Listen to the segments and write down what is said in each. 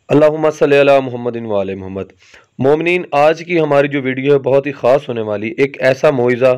اللہم صلی علی محمد و آل محمد۔ مومنین، آج کی ہماری جو ویڈیو ہے بہت ہی خاص ہونے والی، ایک ایسا معجزہ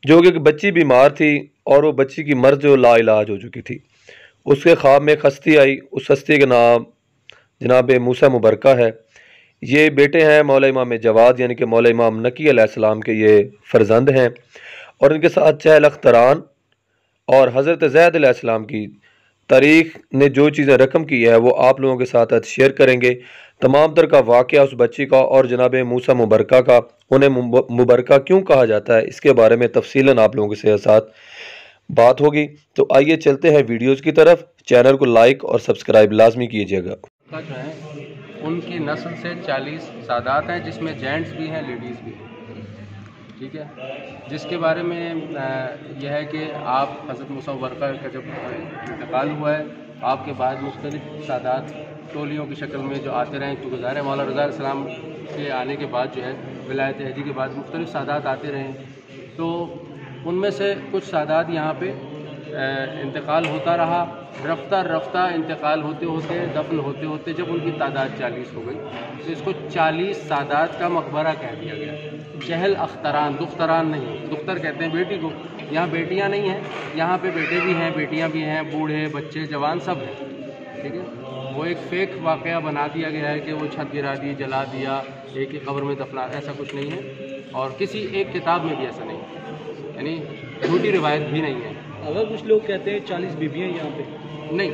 جو کہ ایک بچی بیمار تھی اور وہ بچی کی مرض جو لا علاج ہو چکی تھی۔ اس کے خواب میں ایک ہستی آئی، اس ہستی کا نام جناب موسیٰ مبرکہ ہے۔ یہ بیٹے ہیں مولا امام جواد یعنی کہ مولا امام نقی علیہ السلام کے یہ فرزند ہیں، اور ان کے ساتھ چہل اختران اور حضرت زید علیہ السلام کی تاریخ نے جو چیزیں رقم کی ہے وہ آپ لوگوں کے ساتھ شیئر کریں گے۔ تمام تر کا واقعہ اس بچی کا اور جناب موسیٰ مبرکہ کا، انہیں مبرکہ کیوں کہا جاتا ہے، اس کے بارے میں تفصیلاً آپ لوگوں کے ساتھ بات ہوگی۔ تو آئیے چلتے ہیں ویڈیوز کی طرف۔ چینل کو لائک اور سبسکرائب لازمی کیجیے گا۔ جو ہے ان کی نسل سے 40 سادات ہیں، جس میں جینٹس بھی ہیں، لیڈیز بھی ہیں، ٹھیک ہے، جس کے بارے میں یہ ہے کہ آپ حضرت موسیٰ مبرکہ کا جب انتقال ہوا ہے، آپ کے بعد مختلف سادات ٹولیوں کی شکل میں جو آتے رہے، کیونکہ ظاہر ہے مولا رضا علیہ السلام کے آنے کے بعد جو ہے ولایت ہدی کے بعد مختلف سادات آتے رہے، تو ان میں سے کچھ سادات یہاں پہ انتقال ہوتا رہا، رفتہ رفتہ انتقال ہوتے ہوتے، دفن ہوتے ہوتے جب ان کی تعداد 40 ہو گئی تو اس کو 40 سادات کا مقبرہ کہہ دیا گیا۔ چہل اختران، دختران نہیں، دختر کہتے ہیں بیٹی کو، یہاں بیٹیاں نہیں ہیں، یہاں پہ بیٹے بھی ہیں، بیٹیاں بھی ہیں، بوڑھے بچے جوان سب ہیں، ٹھیک ہے۔ وہ ایک فیک واقعہ بنا دیا گیا ہے کہ وہ چھت گرا دی، جلا دیا، ایک ہی قبر میں دفنا، ایسا کچھ نہیں ہے، اور کسی ایک کتاب میں بھی ایسا نہیں ہے، یعنی جھوٹی روایت بھی نہیں ہے۔ اگر کچھ لوگ کہتے ہیں 40 بیویاں یہاں پہ، نہیں،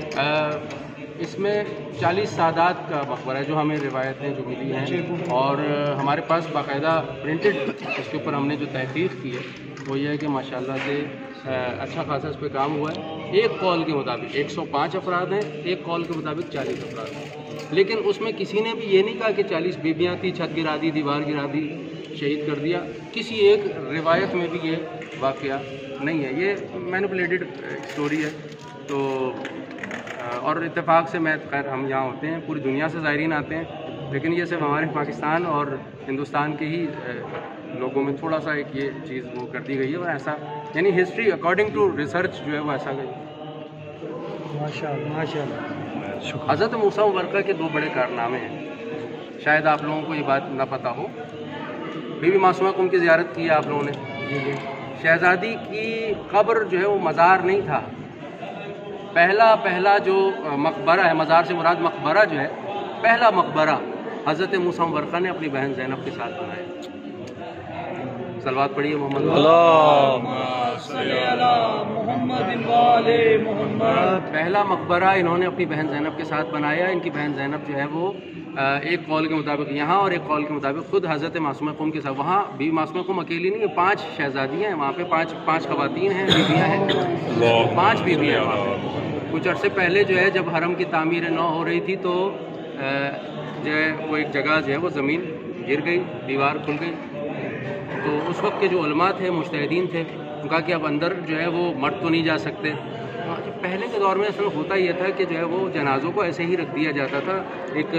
اس میں 40 سادات کا مقبرہ ہے جو ہمیں روایتیں جو ملی ہیں، اور ہمارے پاس باقاعدہ پرنٹڈ اس کے اوپر ہم نے جو تحقیق کی ہے وہ یہ ہے کہ ماشاءاللہ سے اچھا خاصا اس پہ کام ہوا ہے۔ ایک قول کے مطابق 105 افراد ہیں، ایک قول کے مطابق 40 افراد ہیں، لیکن اس میں کسی نے بھی یہ نہیں کہا کہ 40 بیویاں تھیں، چھت گرا دی، دیوار گرا دی، شہید کر دیا، کسی ایک روایت میں بھی یہ واقعہ نہیں ہے، یہ مینپولیٹڈ اسٹوری ہے۔ تو اور اتفاق سے میں خیر ہم یہاں ہوتے ہیں، پوری دنیا سے زائرین آتے ہیں، لیکن یہ صرف ہمارے پاکستان اور ہندوستان کے ہی لوگوں میں تھوڑا سا ایک یہ چیز وہ کر دی گئی ہے، اور ایسا یعنی ہسٹری اکارڈنگ ٹو ریسرچ جو ہے وہ ایسا گئی۔ ماشاءاللہ ماشاءاللہ۔ حضرت موسیٰ مبرکہ کے 2 بڑے کارنامے ہیں، شاید آپ لوگوں کو یہ بات نہ پتہ ہو۔ بی بی معصومہ کو ان کی زیارت کی ہے آپ لوگوں نے، شہزادی کی قبر جو ہے وہ مزار نہیں تھا، پہلا جو مقبرہ ہے، مزار سے مراد مقبرہ جو ہے، پہلا مقبرہ حضرت موسیٰ مبرکہ نے اپنی بہن زینب کے ساتھ بنایا۔ صلوات پڑھیے محمد محمد۔ پہلا مقبرہ انہوں نے اپنی بہن زینب کے ساتھ بنایا۔ ان کی بہن زینب جو ہے وہ ایک قول کے مطابق یہاں اور ایک قول کے مطابق خود حضرت معصومہ قم کے ساتھ، وہاں بی معصومہ قم اکیلی نہیں ہے، 5 شہزادیاں ہیں وہاں پہ، 5 خواتین ہیں، بیویاں ہیں، 5 بیویاں ہیں وہاں پہ۔ کچھ عرصے پہلے جو ہے جب حرم کی تعمیر نو ہو رہی تھی تو جو ہے وہ ایک جگہ جو ہے وہ زمین گر گئی، دیوار کھل گئی، تو اس وقت کے جو علماء تھے، مجتہدین تھے، ان کا کہ اب اندر جو ہے وہ مرد تو نہیں جا سکتے۔ پہلے کے دور میں اصل ہوتا یہ تھا کہ جو ہے وہ جنازوں کو ایسے ہی رکھ دیا جاتا تھا، ایک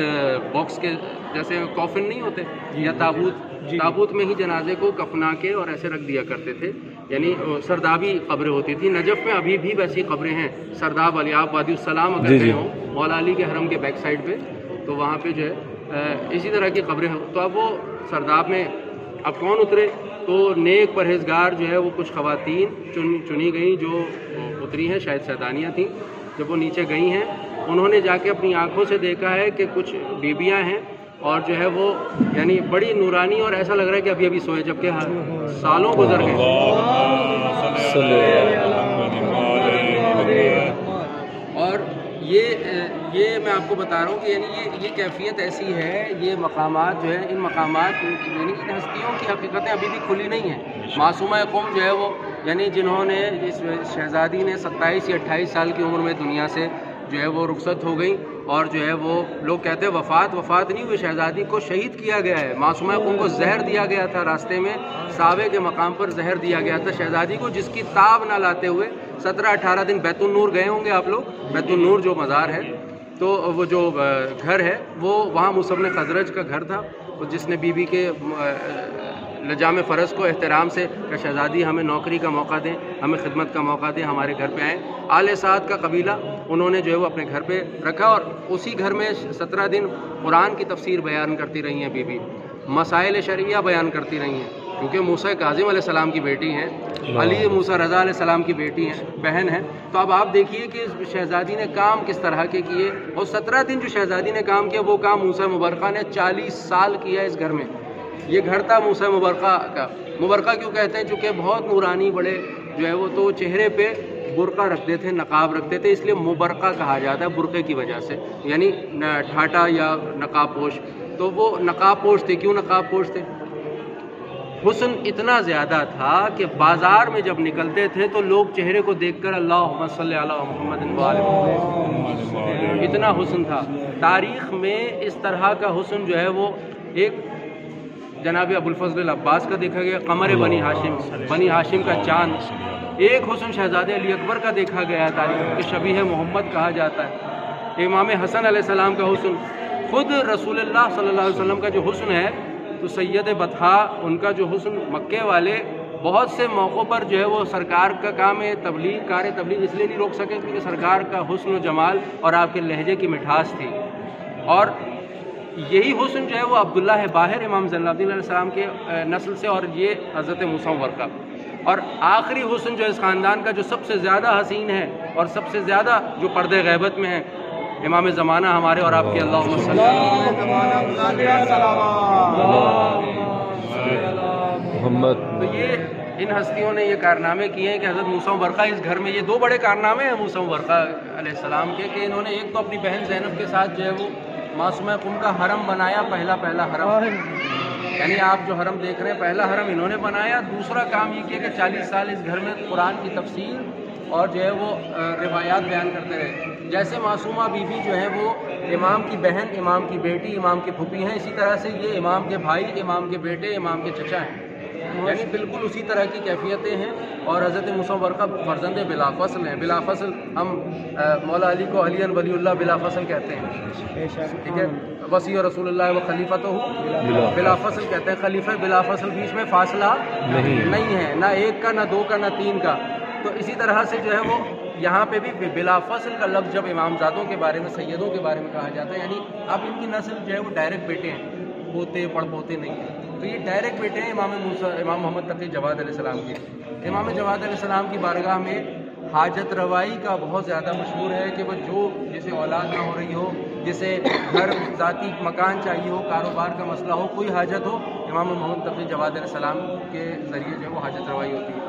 باکس کے جیسے کافن نہیں ہوتے یا تابوت میں ہی جنازے کو کفنا کے اور ایسے رکھ دیا کرتے تھے، یعنی سردابی قبریں ہوتی تھیں۔ نجف میں ابھی بھی ویسی قبریں ہیں، سرداب علی آپ وادی السلام اگر گئے ہوں مولا علی کے حرم کے بیک سائڈ پہ، تو وہاں پہ جو ہے اسی طرح کی قبریں ہوں۔ تو اب وہ سرداب میں اب کون اترے، تو نیک پرہیزگار جو ہے وہ کچھ خواتین چنی گئیں جو اتری ہیں، شاید سیدانیاں تھیں۔ جب وہ نیچے گئی ہیں، انہوں نے جا کے اپنی آنکھوں سے دیکھا ہے کہ کچھ بیبیاں ہیں، اور جو ہے وہ یعنی بڑی نورانی، اور ایسا لگ رہا ہے کہ ابھی سوئے، جبکہ سالوں گزر گئے۔ اور یہ میں آپ کو بتا رہا ہوں کہ یعنی یہ کیفیت ایسی ہے، یہ مقامات جو ہے، ان مقامات یعنی ان ہستیوں کی حقیقتیں ابھی بھی کھلی نہیں ہیں۔ معصومہ قم جو ہے وہ یعنی جنہوں نے اس شہزادی نے 27 یا 28 سال کی عمر میں دنیا سے جو ہے وہ رخصت ہو گئی، اور جو ہے وہ لوگ کہتے ہیں وفات نہیں ہوئی، شہزادی کو شہید کیا گیا ہے۔ معصومہ قم کو زہر دیا گیا تھا، راستے میں صحابہ کے مقام پر زہر دیا گیا تھا شہزادی کو، جس کی تاب نہ لاتے ہوئے 17-18 دن بیت النور گئے ہوں گے آپ لوگ، بیت النور جو مزار ہے، تو وہ جو گھر ہے وہ وہاں مصعب بن خزرج کا گھر تھا، جس نے بی بی کے لجام فرض کو احترام سے کہ شہزادی ہمیں نوکری کا موقع دیں، ہمیں خدمت کا موقع دیں، ہمارے گھر پہ آئیں۔ آل سعد کا قبیلہ انہوں نے جو ہے وہ اپنے گھر پہ رکھا اور اسی گھر میں 17 دن قرآن کی تفسیر بیان کرتی رہی ہیں بی بی، مسائل شرعیہ بیان کرتی رہی ہیں، کیونکہ موسیٰ کاظم علیہ السلام کی بیٹی ہیں، علی موسیٰ رضا علیہ السلام کی بیٹی ہیں، بہن ہیں۔ تو اب آپ دیکھیے کہ شہزادی نے کام کس طرح کے کیے، اور 17 دن جو شہزادی نے کام کیا وہ کام موسیٰ مبرقہ نے 40 سال کیا اس گھر میں۔ یہ گھر تھا موسیٰ مبرقہ کا۔ مبرقہ کیوں کہتے ہیں؟ چونکہ بہت نورانی، بڑے جو ہے وہ تو چہرے پہ برقع رکھتے تھے، نقاب رکھتے تھے، اس لیے مبرقہ کہا جاتا ہے برقعے کی وجہ سے، یعنی ٹھاٹا یا نقاب پوش۔ تو وہ نقاب پوش تھے۔ کیوں نقاب پوش تھے؟ حسن اتنا زیادہ تھا کہ بازار میں جب نکلتے تھے تو لوگ چہرے کو دیکھ کر اللہم صلی علی محمد وآل محمد، اتنا حسن تھا۔ تاریخ میں اس طرح کا حسن جو ہے وہ ایک جناب ابوالفضل العباس کا دیکھا گیا، قمر بنی ہاشم کا چاند۔ ایک حسن شہزادے علی اکبر کا دیکھا گیا تاریخ کہ شبیہ محمد کہا جاتا ہے۔ امام حسن علیہ السلام کا حسن، خود رسول اللہ صلی اللہ علیہ وسلم کا جو حسن ہے، تو سید بطحا ان کا جو حسن، مکے والے بہت سے موقعوں پر جو ہے وہ سرکار کا کام ہے تبلیغ، کار تبلیغ اس لیے نہیں روک سکے کیونکہ سرکار کا حسن و جمال اور آپ کے لہجے کی مٹھاس تھی۔ اور یہی حسن جو ہے وہ عبداللہ باہر امام زین العابدین علیہ السلام کے نسل سے، اور یہ حضرت موسیٰ مبرقہ۔ اور آخری حسن جو اس خاندان کا جو سب سے زیادہ حسین ہے اور سب سے زیادہ جو پردے غیبت میں ہے، امام زمانہ ہمارے اور آپ کے اللہم صلی محمد۔ تو یہ ان ہستیوں نے یہ کارنامے کیے ہیں کہ حضرت موسیٰ مبرقہ اس گھر میں، یہ 2 بڑے کارنامے ہیں موسیٰ مبرقہ علیہ السلام کے، کہ انہوں نے ایک تو اپنی بہن زینب کے ساتھ جو ہے وہ معصومہ قم کا حرم بنایا، پہلا حرم، یعنی آپ جو حرم دیکھ رہے ہیں پہلا حرم انہوں نے بنایا۔ دوسرا کام یہ کیا کہ 40 سال اس گھر میں قرآن کی تفسیر اور جو ہے وہ روایات بیان کرتے رہے۔ جیسے معصومہ بی بی جو ہے وہ امام کی بہن، امام کی بیٹی، امام کی پھوپھی ہیں، اسی طرح سے یہ امام کے بھائی، امام کے بیٹے، امام کے چچا ہیں، یعنی بالکل اسی طرح کی کیفیتیں ہیں۔ اور حضرت موسیٰ مبرقہ فرزند بلا فصل ہیں۔ بلا فصل ہم مولا علی کو علی ولی اللہ بلا فصل کہتے ہیں، ٹھیک ہے، وصی رسول اللہ و خلیفۃ بلا فصل کہتے ہیں، خلیفہ بلا فصل، بیچ میں فاصلہ نہیں ہے، نہ 1 کا، نہ 2 کا، نہ 3 کا۔ تو اسی طرح سے جو ہے وہ یہاں پہ بھی بلا فصل کا لفظ جب امامزادوں کے بارے میں، سیدوں کے بارے میں کہا جاتا ہے، یعنی اب ان کی نسل جو ہے وہ ڈائریکٹ بیٹے ہیں، پوتے پڑ پوتے نہیں ہیں، تو یہ ڈائریکٹ بیٹے ہیں امام محمد تقی جواد علیہ السلام کے۔ امام جواد علیہ السلام کی بارگاہ میں حاجت روائی کا بہت زیادہ مشہور ہے کہ وہ جو جسے اولاد نہ ہو رہی ہو، جسے گھر ذاتی مکان چاہیے ہو، کاروبار کا مسئلہ ہو، کوئی حاجت ہو، امام محمد تقی جواد علیہ السلام کے ذریعے جو ہے وہ حاجت روائی ہوتی ہے۔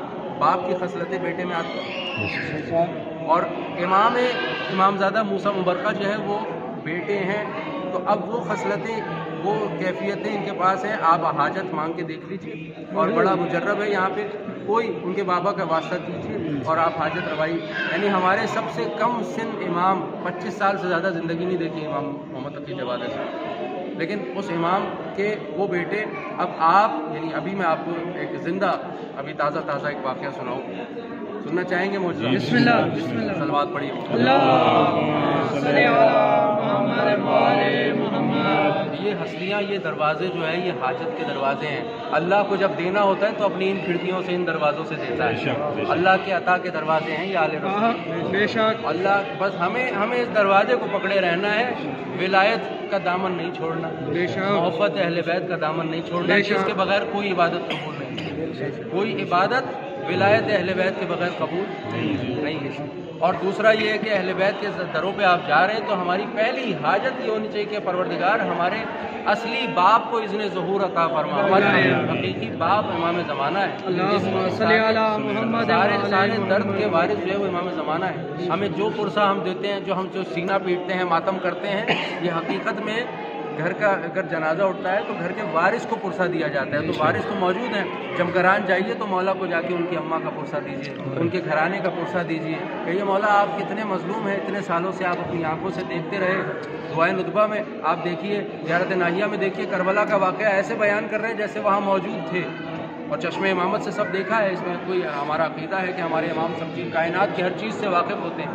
باپ کی خصلتیں بیٹے میں آتی ہیں، اور امامزادہ موسیٰ مبرقہ جو ہے وہ بیٹے ہیں، تو اب وہ خصلتیں، وہ کیفیتیں ان کے پاس ہیں۔ آپ حاجت مانگ کے دیکھ لیجیے، اور بڑا مجرب ہے یہاں پہ، کوئی ان کے بابا کا واسطہ کیجیے اور آپ حاجت روائی، یعنی ہمارے سب سے کم سن امام 25 سال سے زیادہ زندگی نہیں دیکھی امام محمد تقی جواد سے، لیکن اس امام کے وہ بیٹے، اب آپ یعنی ابھی میں آپ کو ایک زندہ ابھی تازہ ایک واقعہ سناؤں، سننا چاہیں گے موجود؟ بسم اللہ، صلوات پڑھیے۔ یہ ہستیاں، یہ دروازے جو ہے یہ حاجت کے دروازے ہیں۔ اللہ کو جب دینا ہوتا ہے تو اپنی ان کھڑکیوں سے، ان دروازوں سے دیتا ہے۔ اللہ کے عطا کے دروازے ہیں یہ آل رسول، بے شک اللہ، بس ہمیں اس دروازے کو پکڑے رہنا ہے، ولایت کا دامن نہیں چھوڑنا، محبت اہل بیت کا دامن نہیں چھوڑنا، جس کے بغیر کوئی عبادت قبول نہیں، کوئی عبادت ولایت اہل بیت کے بغیر قبول نہیں ہے۔ اور دوسرا یہ ہے کہ اہل بیت کے دروں پہ آپ جا رہے ہیں تو ہماری پہلی حاجت یہ ہونی چاہیے کہ پروردگار ہمارے اصلی باپ کو اذن ظہور عطا فرما۔ ہمارا حقیقی باپ امام زمانہ ہے، سارے درد کے وارث جو ہے وہ امام زمانہ ہے۔ ہمیں جو پرسہ ہم دیتے ہیں، جو سینہ پیٹتے ہیں، ماتم کرتے ہیں، یہ حقیقت میں گھر کا اگر جنازہ اٹھتا ہے تو گھر کے وارث کو پرسہ دیا جاتا ہے، تو وارث تو موجود ہیں، جمگران جائیے تو مولا کو جا کے ان کی اماں کا پرسہ دیجیے، ان کے گھرانے کا پرسہ دیجیے، کہیے مولا آپ کتنے مظلوم ہیں، اتنے سالوں سے آپ اپنی آنکھوں سے دیکھتے رہے۔ دعائے ندبہ میں آپ دیکھیے، زیارت ناہیہ میں دیکھیے، کربلا کا واقعہ ایسے بیان کر رہے ہیں جیسے وہاں موجود تھے، اور چشمے امامت سے سب دیکھا ہے۔ اس میں کوئی ہمارا عقیدہ ہے کہ ہمارے امام سب چیز، کائنات کی ہر چیز سے واقف ہوتے ہیں۔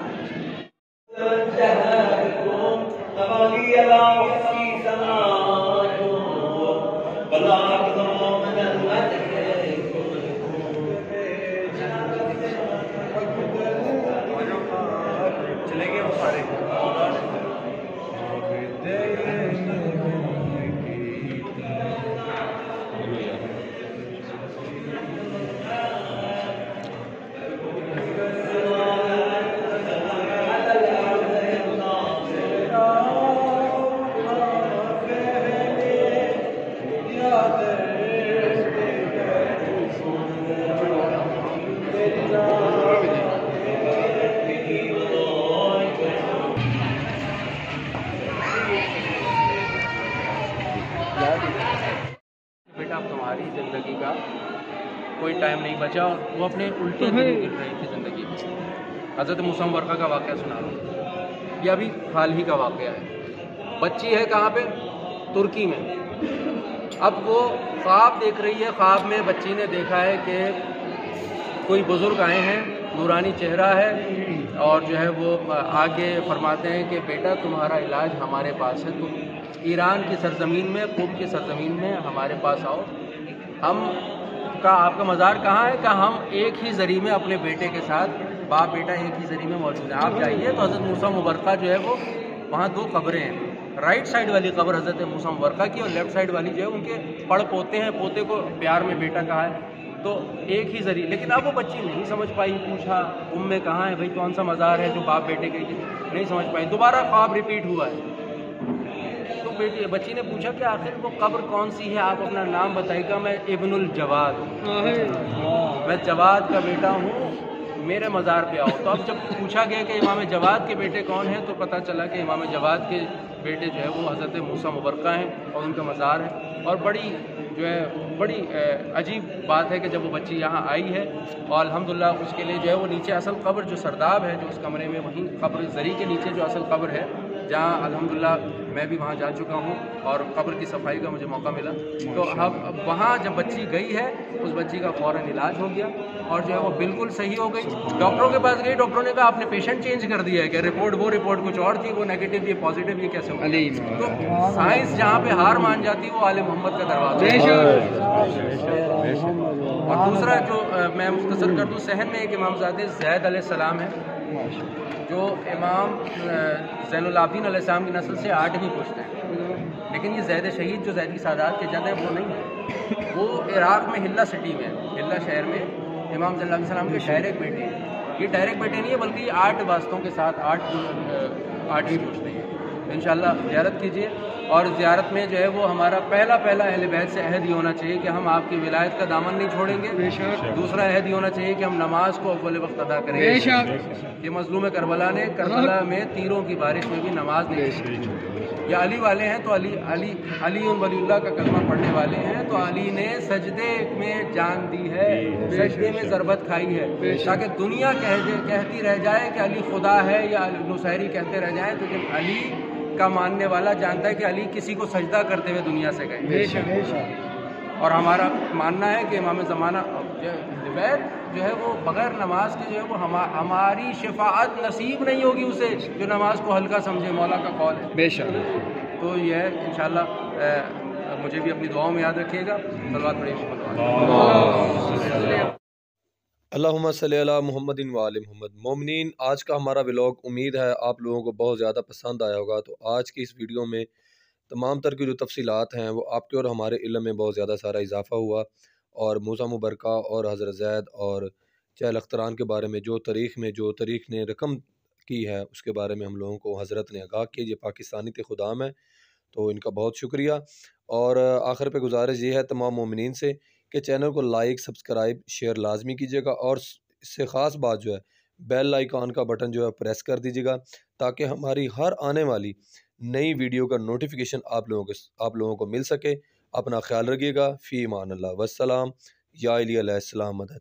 بلا کا کوئی ٹائم نہیں بچا اور وہ اپنے الٹے گر رہی تھی زندگی میں. حضرت موسیٰ ورقہ کا واقعہ سنا رہا ہوں، یہ ابھی حال ہی کا واقعہ ہے. بچی ہے کہاں پہ؟ ترکی میں. اب وہ خواب دیکھ رہی ہے، خواب میں بچی نے دیکھا ہے کہ کوئی بزرگ آئے ہیں، نورانی چہرہ ہے، اور جو ہے وہ آگے فرماتے ہیں کہ بیٹا تمہارا علاج ہمارے پاس ہے، تم ایران کی سرزمین میں، قم کی سرزمین میں ہمارے پاس آؤ. ہم کا آپ کا مزار کہاں ہے؟ کہ ہم ایک ہی زری میں اپنے بیٹے کے ساتھ، باپ بیٹا ایک ہی زری میں موجود ہیں، آپ جائیے. تو حضرت موسیٰ مبرقہ جو ہے وہ وہاں دو قبریں ہیں، رائٹ سائڈ والی قبر حضرت موسیٰ مبرقہ کی اور لیفٹ سائڈ والی جو ہے ان کے پڑ پوتے ہیں، پوتے کو پیار میں بیٹا کہا ہے. تو ایک ہی ذریعے. لیکن اب وہ بچی نہیں سمجھ پائی، پوچھا میں کہاں ہے بھائی، کون سا مزار ہے جو باپ بیٹے کے، نہیں سمجھ پائی. دوبارہ خواب ریپیٹ ہوا ہے. تو بچی نے پوچھا کہ آخر وہ قبر کون سی ہے، آپ اپنا نام بتائیے گا. میں ابن الجواد ہوں، میں جواد کا بیٹا ہوں، میرے مزار پہ آؤ. تو اب جب پوچھا گیا کہ امام جواد کے بیٹے کون ہیں، تو پتہ چلا کہ امام جواد کے بیٹے جو ہے وہ حضرت موسیٰ مبرقہ ہیں اور ان کا مزار ہے. اور بڑی عجیب بات ہے کہ جب وہ بچی یہاں آئی ہے اور الحمدللہ اس کے لیے جو ہے وہ نیچے اصل قبر جو سرداب ہے جو اس کمرے میں، وہیں قبر زری کے نیچے جو اصل قبر ہے، جہاں الحمدللہ میں بھی وہاں جا چکا ہوں اور قبر کی صفائی کا مجھے موقع ملا. تو اب وہاں جب بچی گئی ہے، اس بچی کا فوراً علاج ہو گیا اور جو ہے وہ بالکل صحیح ہو گئی. ڈاکٹروں کے پاس گئی، ڈاکٹروں نے کہا آپ نے پیشنٹ چینج کر دیا ہے، کہ رپورٹ کچھ اور تھی، وہ نیگیٹو یہ پازیٹیو، یہ کیسے ہو؟ تو سائنس جہاں پہ ہار مان جاتی وہ آل محمد کا دروازہ. اور دوسرا جو میں مختصر کر دوں، صحن میں ایک امامزادہ زید علیہ السلام ہے جو امام زین العابدین علیہ السلام کی نسل سے 8ویں پشت ہے. لیکن یہ زید شہید جو زیدی سادات کے جد ہیں وہ نہیں ہے، وہ عراق میں ہلہ سٹی میں، ہلہ شہر میں امام زین علیہ السلام کے ڈائریکٹ بیٹے ہیں. یہ ڈائریکٹ بیٹے نہیں ہے بلکہ یہ 8 واسطوں کے ساتھ 8ویں پشت ہے. انشاءاللہ زیارت کیجیے. اور زیارت میں جو ہے وہ ہمارا پہلا اہل بیت سے عہد یہ ہونا چاہیے کہ ہم آپ کی ولایت کا دامن نہیں چھوڑیں گے. دوسرا عہد یہ ہونا چاہیے کہ ہم نماز کو اول وقت ادا کریں گے. یہ مظلوم کربلا نے کربلا میں تیروں کی بارش میں بھی نماز نہیں چھوڑی. یہ علی والے ہیں تو علی ولی اللہ کا کلمہ پڑھنے والے ہیں، تو علی نے سجدے میں جان دی ہے، سجدے میں ضربت کھائی ہے، تاکہ دنیا کہتی رہ جائے کہ علی خدا ہے یا نصیری کہتے رہ جائیں، تو جب علی کا ماننے والا جانتا ہے کہ علی کسی کو سجدہ کرتے ہوئے دنیا سے گئے. اور ہمارا ماننا ہے کہ امام زمانہ بیت جو ہے وہ بغیر نماز کے جو ہے وہ ہماری شفاعت نصیب نہیں ہوگی اسے جو نماز کو ہلکا سمجھے. مولا کا قول ہے. بے شک. تو یہ ہے انشاءاللہ مجھے بھی اپنی دعاؤں میں یاد رکھیے گا. صلوات پڑھیے. اللہم صلی علی محمد وآل محمد. مومنین، آج کا ہمارا ولاگ امید ہے آپ لوگوں کو بہت زیادہ پسند آیا ہوگا. تو آج کی اس ویڈیو میں تمام تر کی جو تفصیلات ہیں وہ آپ کے اور ہمارے علم میں بہت زیادہ سارا اضافہ ہوا، اور موسیٰ مبرقہ اور حضرت زید اور چہل اختران کے بارے میں جو تاریخ نے رقم کی ہے اس کے بارے میں ہم لوگوں کو حضرت نے آگاہ کیا. یہ پاکستانی تے خدام ہے، تو ان کا بہت شکریہ. اور آخر پہ گزارش یہ ہے تمام مومنین سے کہ چینل کو لائک، سبسکرائب، شیئر لازمی کیجیے گا، اور اس سے خاص بات جو ہے بیل آئیکن کا بٹن جو ہے پریس کر دیجیے گا، تاکہ ہماری ہر آنے والی نئی ویڈیو کا نوٹیفیکیشن آپ لوگوں کو مل سکے. اپنا خیال رکھیے گا. فی امان اللہ. والسلام. یا علی علیہ السلام مدد.